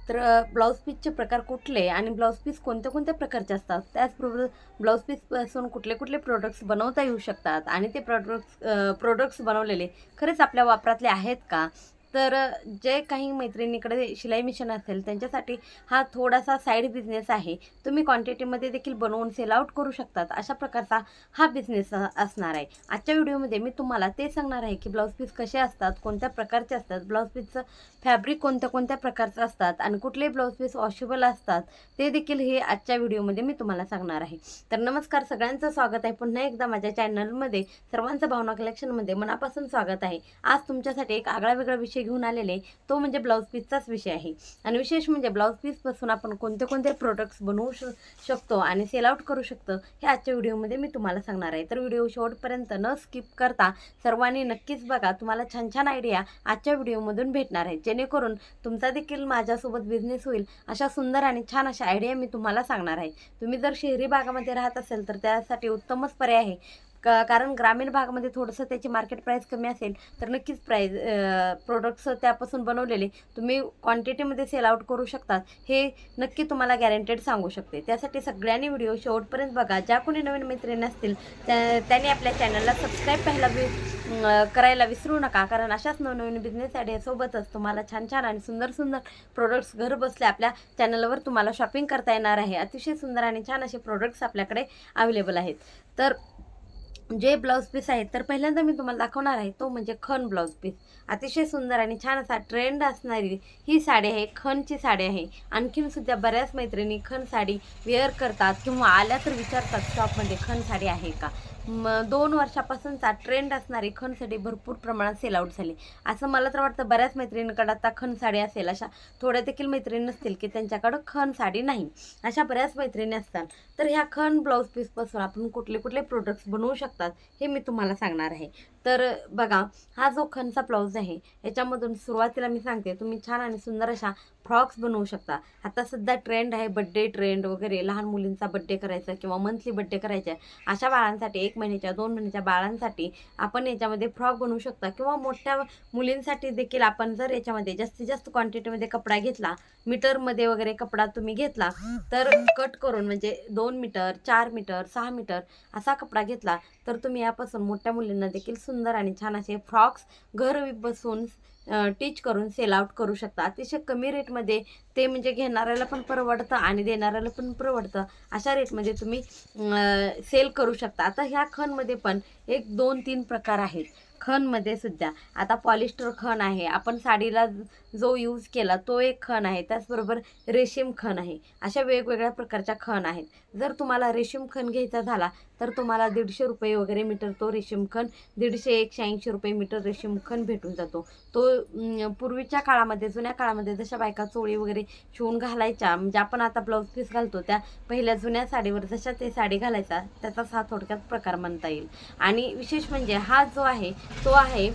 तर ब्लाऊज पीसचे प्रकार कुठले आणि ब्लाऊज पीस कोणत्या कोणत्या प्रकारचे असतात, त्याचबरोबर ब्लाऊज पीसपासून कुठले कुठले प्रोडक्ट्स बनवता येऊ शकतात आणि ते प्रोडक्ट्स बनवलेले खरेच आपल्या वापरातले आहेत का. तर जे काही मैत्रिणीकडे शिलाई मिशन असेल त्यांच्यासाठी हा थोडासा साईड बिझनेस आहे. तुम्ही क्वांटिटीमध्ये देखील बनवून सेल आउट करू शकतात, अशा प्रकारचा हा बिझनेस असणार आहे. आजच्या व्हिडिओमध्ये मी तुम्हाला ते सांगणार आहे की ब्लाऊज पीस कसे असतात, कोणत्या प्रकारचे असतात, ब्लाऊज पीसचं फॅब्रिक कोणत्या कोणत्या प्रकारचं असतात आणि कुठले ब्लाऊज पीस वॉशेबल असतात, ते देखील हे आजच्या व्हिडिओमध्ये मी तुम्हाला सांगणार आहे. तर नमस्कार, सगळ्यांचं स्वागत आहे पुन्हा एकदा माझ्या चॅनलमध्ये. सर्वांचं भावना कलेक्शनमध्ये मनापासून स्वागत आहे. आज तुमच्यासाठी एक आगळा वेगळा विषय घेऊन आलेले, तो म्हणजे ब्लाऊज पीसचाच विषय आहे. आणि विशेष म्हणजे ब्लाऊज पीसपासून आपण कोणते कोणते प्रोडक्ट्स बनवू शकतो आणि सेल आउट करू शकतो, हे आजच्या व्हिडिओमध्ये मी तुम्हाला सांगणार आहे. तर व्हिडिओ शेवटपर्यंत न स्किप करता सर्वांनी नक्कीच बघा. तुम्हाला छान छान आयडिया आजच्या व्हिडिओमधून भेटणार आहे, जेणेकरून तुमचा देखील माझ्यासोबत बिझनेस होईल अशा सुंदर आणि छान अशा आयडिया मी तुम्हाला सांगणार आहे. तुम्ही जर शहरी भागामध्ये राहत असेल तर त्यासाठी उत्तमच पर्याय आहे. कारण ग्रामीण भागामध्ये थोडंसं त्याची मार्केट प्राईस कमी असेल तर नक्कीच प्रोडक्ट्स त्यापासून बनवलेले तुम्ही क्वांटिटीमध्ये सेल आउट करू शकतात, हे नक्की तुम्हाला गॅरंटेड सांगू शकते. त्यासाठी सगळ्यांनी व्हिडिओ शेवटपर्यंत बघा. ज्या कोणी नवीन मैत्रिणी असतील त्यांनी आपल्या चॅनलला सबस्क्राईब करायला विसरू नका, कारण अशाच नवनवीन बिझनेस आयडियासोबतच तुम्हाला छान छान आणि सुंदर सुंदर प्रोडक्ट्स घर बसल्या आपल्या चॅनलवर तुम्हाला शॉपिंग करता येणार आहे. अतिशय सुंदर आणि छान असे प्रोडक्ट्स आपल्याकडे अवेलेबल आहेत. तर जे ब्लाऊज पीस आहेत, तर पहिल्यांदा मी तुम्हाला दाखवणार आहे तो म्हणजे खण ब्लाऊज पीस. अतिशय सुंदर आणि छान असा ट्रेंड असणारी ही साडी आहे, खणची साडी आहे. आणखीन सुद्धा बऱ्याच मैत्रिणी खण साडी वेअर करतात किंवा आल्या तर विचारतात शॉपमध्ये खण साडी आहे का. 2 वर्षापासूनचा ट्रेंड असणारी खण साडी भरपूर प्रमाणात सेल आउट झाली. असं मला तर वाटतं बऱ्याच मैत्रिणींकडे आता खण साडी असेल, अशा थोड्या देखील मैत्रिणी नसतील की त्यांच्याकडं खण साडी नाही. अशा बऱ्याच मैत्रिणी असतात. तर ह्या खण ब्लाऊज पीसपासून आपण कुठले कुठले प्रोडक्ट्स बनवू शकतात, हे मी तुम्हाला सांगणार आहे. तर बघा, हा जो खणचा ब्लाऊज आहे याच्यामधून सुरुवातीला मी सांगते, तुम्ही छान आणि सुंदर अशा फ्रॉक्स बनवू शकता. आता सध्या ट्रेंड आहे बड्डे ट्रेंड वगैरे, लहान मुलींचा बड्डे करायचा किंवा मंथली बड्डे करायचा, अशा बाळांसाठी 1 महिन्याच्या 2 महिन्याच्या बाळांसाठी आपण याच्यामध्ये फ्रॉक बनवू शकता. किंवा मोठ्या मुलींसाठी देखील आपण जर याच्यामध्ये जास्तीत जास्त क्वांटिटीमध्ये कपडा घेतला, मीटरमध्ये वगैरे कपडा तुम्ही घेतला, तर कट करून म्हणजे 2 मीटर 4 मीटर 6 मीटर असा कपडा घेतला, तर तुम्ही यापासून मोठ्या मुलींना देखील सुंदर आणि छान असे फ्रॉक्स घर बसून टीच करून सेल आउट करू शकता. अतिशय कमी रेटमध्ये ते म्हणजे घेणाऱ्याला पण परवडतं आणि देणाऱ्याला पण परवडतं, अशा रेटमध्ये तुम्ही सेल करू शकता. आता ह्या खणमध्ये पण 1 2 3 प्रकार आहेत. खणमध्ये सुद्धा आता पॉलिस्टर खण आहे, आपण साडीला जो यूज केला तो एक खण आहे. त्याचबरोबर रेशीम खण आहे. अशा वेगवेगळ्या प्रकारच्या खण आहेत. जर तुम्हाला रेशीम खण घ्यायचा झाला तर तुम्हाला ₹150 वगैरे मीटर तो रेशीम खण, 150-180 रुपये मीटर रेशीम खण भेटून जातो. तो पूर्वीच्या काळामध्ये, जुन्या काळामध्ये जशा बायका चोळी वगैरे शिवून घालायच्या, म्हणजे आपण आता ब्लाऊज पीस घालतो त्या पहिल्या जुन्या साडीवर जशा ते साडी घालायचा, त्याचाच हा थोडक्यात प्रकार म्हणता येईल. आणि विशेष म्हणजे हा जो आहे तो आहे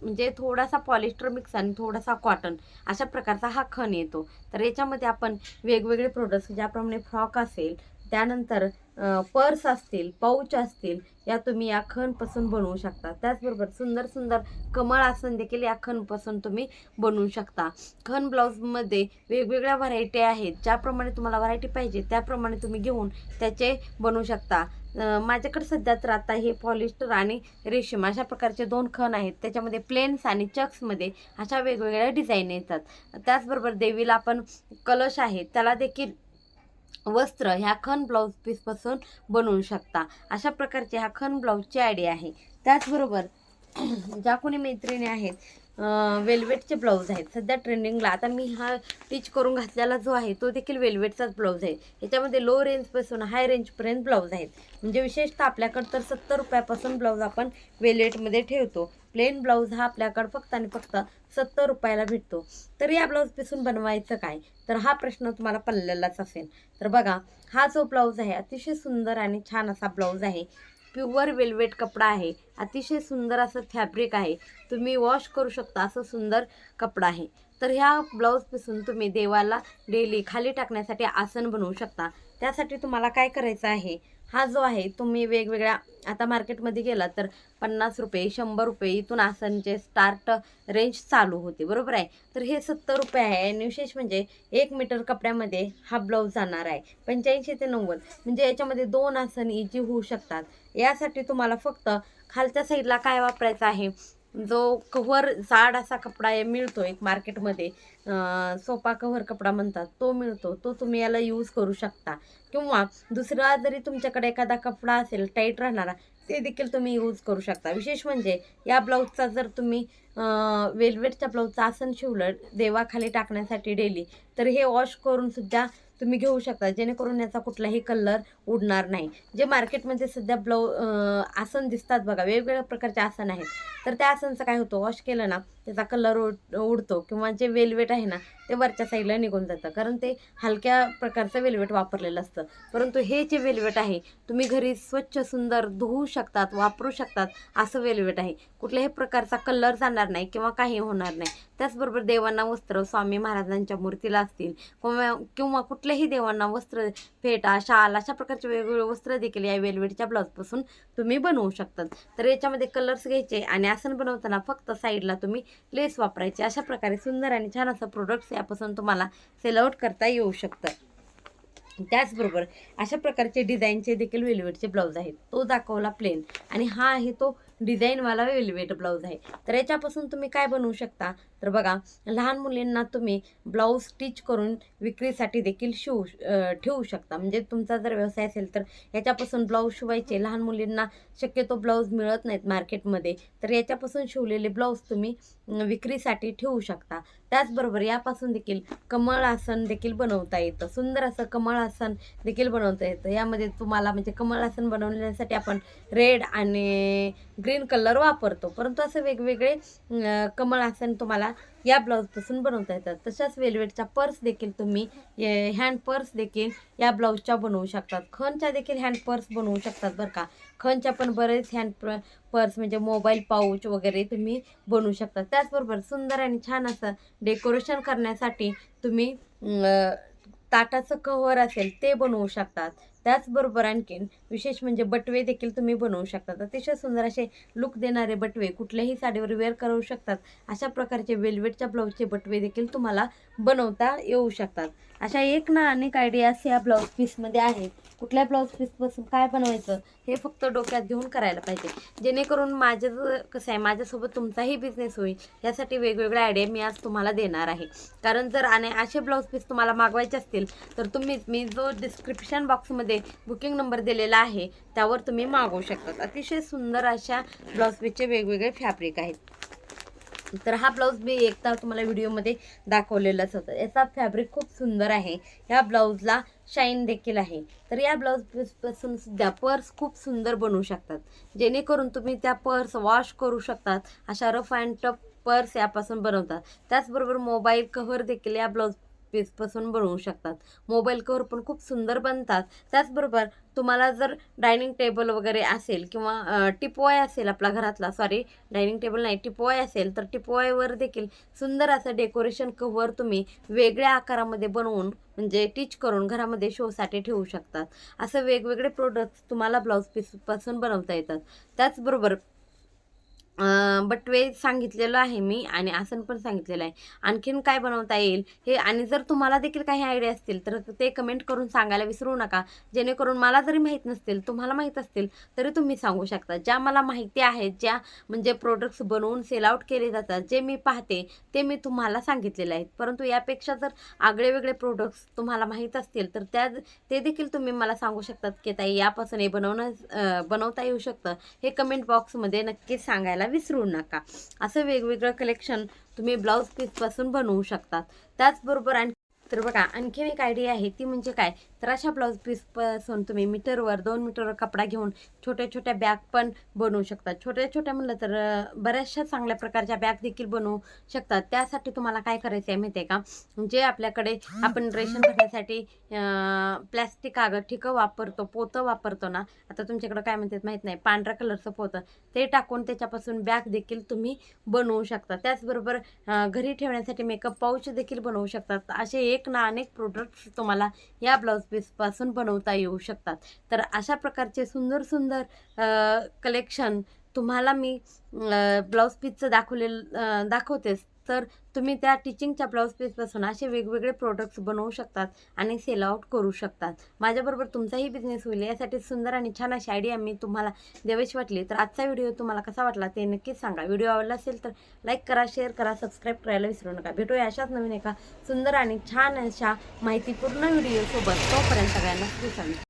म्हणजे थोडासा पॉलिस्टर मिक्स आणि थोडासा कॉटन, अशा प्रकारचा हा खण येतो. तर याच्यामध्ये आपण वेगवेगळे प्रोडक्ट्स, ज्याप्रमाणे फ्रॉक असेल, त्यानंतर पर्स असतील, पाऊच असतील, या तुम्ही या खणपासून बनवू शकता. त्याचबरोबर सुंदर सुंदर कमळ आसन देखील या खणपासून तुम्ही बनवू शकता. खण ब्लाऊजमध्ये वेगवेगळ्या व्हरायटी आहेत. ज्याप्रमाणे तुम्हाला व्हरायटी पाहिजे त्याप्रमाणे तुम्ही घेऊन त्याचे बनवू शकता. माझ्याकडे सध्या तर आता हे पॉलिस्टर आणि रेशीम अशा प्रकारचे 2 खण आहेत. त्याच्यामध्ये प्लेन्स आणि चक्समध्ये अशा वेगवेगळ्या डिझाईन येतात. त्याचबरोबर देवीला आपण कलश आहे त्याला देखील वस्त्र ह्या खण ब्लाऊज पीसपासून बनवू शकता. अशा प्रकारचे ह्या खण ब्लाऊजची आयडिया आहे. त्याचबरोबर ज्या कोणी मैत्रिणी आहेत, वेल्वेटचे ब्लाऊज आहेत सध्या ट्रेंडिंगला. आता मी हा टिच करून घातलेला जो आहे तो देखील वेल्वेटचाच ब्लाऊज आहे. याच्यामध्ये लो रेंजपासून हाय रेंजपर्यंत ब्लाऊज आहेत. म्हणजे विशेषतः आपल्याकडं तर 70 रुपयापासून ब्लाऊज आपण वेल्वेटमध्ये ठेवतो. प्लेन ब्लाऊज हा आपल्याकडं फक्त आणि फक्त 70 रुपयाला भेटतो. तर या ब्लाऊजपासून बनवायचं काय, तर हा प्रश्न तुम्हाला पडलेलाच असेल. तर बघा, हा जो ब्लाऊज आहे अतिशय सुंदर आणि छान असा ब्लाऊज आहे. प्युअर वेल्वेट कपडा आहे. अतिशय सुंदर असं फॅब्रिक आहे. तुम्ही वॉश करू शकता असं सुंदर कपडा आहे. तर ह्या ब्लाऊजपासून तुम्ही देवाला डेली खाली टाकण्यासाठी आसन बनवू शकता. त्यासाठी तुम्हाला काय करायचं आहे, हा जो आहे तुम्ही वेगवेगळ्या आता मार्केटमध्ये गेला तर 50 रुपये 100 रुपये इथून आसनचे स्टार्ट रेंज चालू होते, बरोबर आहे. तर हे 70 रुपये आहे आणि विशेष म्हणजे 1 मीटर कपड्यामध्ये हा ब्लाऊज जाणार आहे 85 ते 90. म्हणजे याच्यामध्ये 2 आसन इजी होऊ शकतात. यासाठी तुम्हाला फक्त खालच्या साईडला काय वापरायचं आहे, जो कव्हर जाड असा कपडा मिळतो एक मार्केटमध्ये, सोफा कव्हर कपडा म्हणतात, तो मिळतो. तो तुम्ही याला यूज करू शकता. किंवा दुसरा जरी तुमच्याकडे एखादा कपडा असेल टाईट राहणारा, ते देखील तुम्ही यूज करू शकता. विशेष म्हणजे या ब्लाऊजचा जर तुम्ही वेल्वेटच्या ब्लाऊजचं आसन शिवलं देवाखाली टाकण्यासाठी डेली, तर हे वॉश करून सुद्धा तुम्ही घेऊ शकता, जेणेकरून याचा कुठलाही कलर उडणार नाही. जे मार्केटमध्ये सध्या आसन दिसतात बघा, वेगवेगळ्या प्रकारचे आसन आहेत, तर त्या आसनचं काय होतं, वॉश केलं ना त्याचा कलर उडतो किंवा जे वेल्वेट आहे ना ते वरच्या साईडला निघून जातं, कारण ते हलक्या प्रकारचं वेल्वेट वापरलेलं असतं. परंतु हे जे वेल्वेट आहे तुम्ही घरी स्वच्छ सुंदर धुवू शकतात, वापरू शकतात असं वेल्वेट आहे. कुठल्याही प्रकारचा कलर जाणार नाही किंवा काही होणार नाही. त्याचबरोबर देवांना वस्त्र, स्वामी महाराजांच्या मूर्तीला असतील किंवा कुठल्याही देवांना वस्त्र, फेटा, शाल अशा प्रकारचे वेगवेगळे वस्त्र देखील या वेल्वेटच्या ब्लाऊजपासून तुम्ही बनवू शकतात. तर याच्यामध्ये कलर्स घ्यायचे आणि आसन बनवताना फक्त साईडला तुम्ही लेस वापरायचे. अशा प्रकारे सुंदर आणि छान असं प्रोडक्ट्स यापासून तुम्हाला सेल आउट करता येऊ शकतं. त्याचबरोबर अशा प्रकारचे डिझाईनचे देखील वेल्वेटचे ब्लाऊज आहेत. तो दाखवला प्लेन आणि हा आहे तो डिझाईनवाला वेल्वेट ब्लाऊज आहे. तर याच्यापासून तुम्ही काय बनवू शकता, तर बघा, लहान मुलींना तुम्ही ब्लाऊज स्टिच करून विक्रीसाठी देखील ठेवू शकता. म्हणजे तुमचा जर व्यवसाय असेल तर याच्यापासून ब्लाऊज शिवायचे. लहान मुलींना शक्यतो ब्लाऊज मिळत नाहीत मार्केटमध्ये, तर याच्यापासून शिवलेले ब्लाऊज तुम्ही विक्रीसाठी ठेवू शकता. त्याचबरोबर यापासून देखील कमळ आसन देखील बनवता येतं. सुंदर असं कमळ आसन देखील बनवता येतं. यामध्ये तुम्हाला म्हणजे कमळ आसन बनवण्यासाठी आपण रेड आणि ग्रीन कलर वापरतो, परंतु असं वेगवेगळे कमळ आसन तुम्हाला या ब्लाऊजपासून बनवता येतात. तशाच वेल्वेटच्या पर्स देखील तुम्ही हँड पर्स देखील या ब्लाऊजच्या बनवू शकतात. खणच्या देखील हँड पर्स बनवू शकतात बरं का. खणच्या पण बरेच हँड पर्स म्हणजे मोबाईल पाऊच वगैरे तुम्ही बनवू शकता. त्याचबरोबर सुंदर आणि छान असं डेकोरेशन करण्यासाठी तुम्ही ताटाचं कव्हर असेल ते बनवू शकतात. त्याचबरोबर आणखीन विशेष म्हणजे बटवे देखील तुम्ही बनवू शकतात. अतिशय सुंदर असे लुक देणारे बटवे कुठल्याही साडीवर वेअर करू शकतात. अशा प्रकारचे वेल्वेटच्या ब्लाऊजचे बटवे देखील तुम्हाला बनवता येऊ शकतात. अशा एक ना अनेक आयडियाज या ब्लाऊज पीसमध्ये आहेत. कुठल्या ब्लाऊज पीसपासून काय बनवायचं हे फक्त डोक्यात घेऊन करायला पाहिजे, जेणेकरून माझं कसं आहे, माझ्यासोबत तुमचाही बिझनेस होईल यासाठी वेगवेगळ्या आयडिया मी आज तुम्हाला देणार आहे. कारण जर आणि असे ब्लाऊज पीस तुम्हाला मागवायचे असतील तर मी जो डिस्क्रिप्शन बॉक्समध्ये बुकिंग नंबर दिलेला आहे त्यावर तुम्ही मागवू शकतात. अतिशय सुंदर अशा ब्लाऊज पीसचे वेगवेगळे फॅब्रिक आहेत. तर हा ब्लाऊज मी एकदा तुम्हाला व्हिडिओमध्ये दाखवलेलाच होता. याचा फॅब्रिक खूप सुंदर आहे. ह्या ब्लाऊजला शाईन देखील आहे. तर या ब्लाऊज पीसपासून सुद्धा पर्स खूप सुंदर बनवू शकतात, जेणेकरून तुम्ही त्या पर्स वॉश करू शकतात. अशा रफ अँड टफ पर्स यापासून बनवतात. त्याचबरोबर मोबाईल कव्हर देखील या ब्लाऊज पीसपासून बनवू शकतात. मोबाईल कव्हर पण खूप सुंदर बनतात. त्याचबरोबर तुम्हाला जर डायनिंग टेबल वगैरे असेल किंवा टिपॉय असेल आपला घरातला, डायनिंग टेबल नाही, टिपॉय असेल तर टिपॉयवर देखील सुंदर असं डेकोरेशन कव्हर तुम्ही वेगळ्या आकारामध्ये बनवून म्हणजे टिच करून घरामध्ये शोसाठी ठेवू शकतात. असं वेगवेगळे प्रोडक्ट्स तुम्हाला ब्लाऊज पीसपासून बनवता येतात. त्याचबरोबर बटवे सांगितलेलं आहे मी आणि आसन पण सांगितलेलं आहे. आणखीन काय बनवता येईल हे, आणि जर तुम्हाला देखील काही आयडिया असतील तर ते कमेंट करून सांगायला विसरू नका, जेणेकरून मला जरी माहीत नसतील तुम्हाला माहीत असतील तरी तुम्ही सांगू शकता. ज्या मला माहिती आहेत, ज्या म्हणजे प्रोडक्ट्स बनवून सेल आउट केले जातात, जे मी पाहते ते मी तुम्हाला सांगितलेले आहेत. परंतु यापेक्षा जर आगळे प्रोडक्ट्स तुम्हाला माहीत असतील तर ते देखील तुम्ही मला सांगू शकतात की ताई यापासून हे बनवता येऊ शकतं. हे कमेंट बॉक्समध्ये नक्कीच सांगायला विसरू नका. असं वेगवेगळं कलेक्शन तुम्ही ब्लाऊज पीसपासून बनवू शकतात. त्याचबरोबर तर बघा, आणखीन एक आयडिया आहे ती म्हणजे काय, तर अशा ब्लाऊज पीसपासून तुम्ही मीटरवर 2 मीटरवर कपडा घेऊन छोट्या छोट्या बॅग पण बनवू शकतात. छोट्या छोट्या म्हणलं तर बऱ्याचशा चांगल्या प्रकारच्या बॅग देखील बनवू शकतात. त्यासाठी तुम्हाला काय करायचं आहे माहिती आहे का, जे आपल्याकडे आपण रेशन भरण्यासाठी प्लॅस्टिक कागद ठिकं वापरतो, पोतं वापरतो ना, आता तुमच्याकडं काय म्हणतात माहीत नाही, पांढऱ्या कलरचं पोतं, ते टाकून त्याच्यापासून बॅग देखील तुम्ही बनवू शकता. त्याचबरोबर घरी ठेवण्यासाठी मेकअप पाऊच देखील बनवू शकतात. असे एक अनेक ना अनेक प्रोडक्ट्स तुम्हाला या ब्लाऊज पीसपासून बनवता येऊ शकतात. तर अशा प्रकारचे सुंदर सुंदर कलेक्शन तुम्हाला मी ब्लाऊज पीसचं दाखवतेच. तर तुम्ही त्या टिचिंगच्या ब्लाऊज पीसपासून असे वेगवेगळे प्रोडक्ट्स बनवू शकतात आणि सेल आउट करू शकतात. माझ्याबरोबर तुमचाही बिझनेस होईल यासाठी सुंदर आणि छान अशी आयडिया मी तुम्हाला द्यावीशी वाटली. तर आजचा व्हिडिओ तुम्हाला कसा वाटला ते नक्कीच सांगा. व्हिडिओ आवडला असेल तर लाईक करा, शेअर करा, सबस्क्राईब करायला विसरू नका. भेटूया अशाच नवीन एका सुंदर आणि छान अशा माहितीपूर्ण व्हिडिओसोबत. तोपर्यंत सगळ्यांना श्री स्वामी.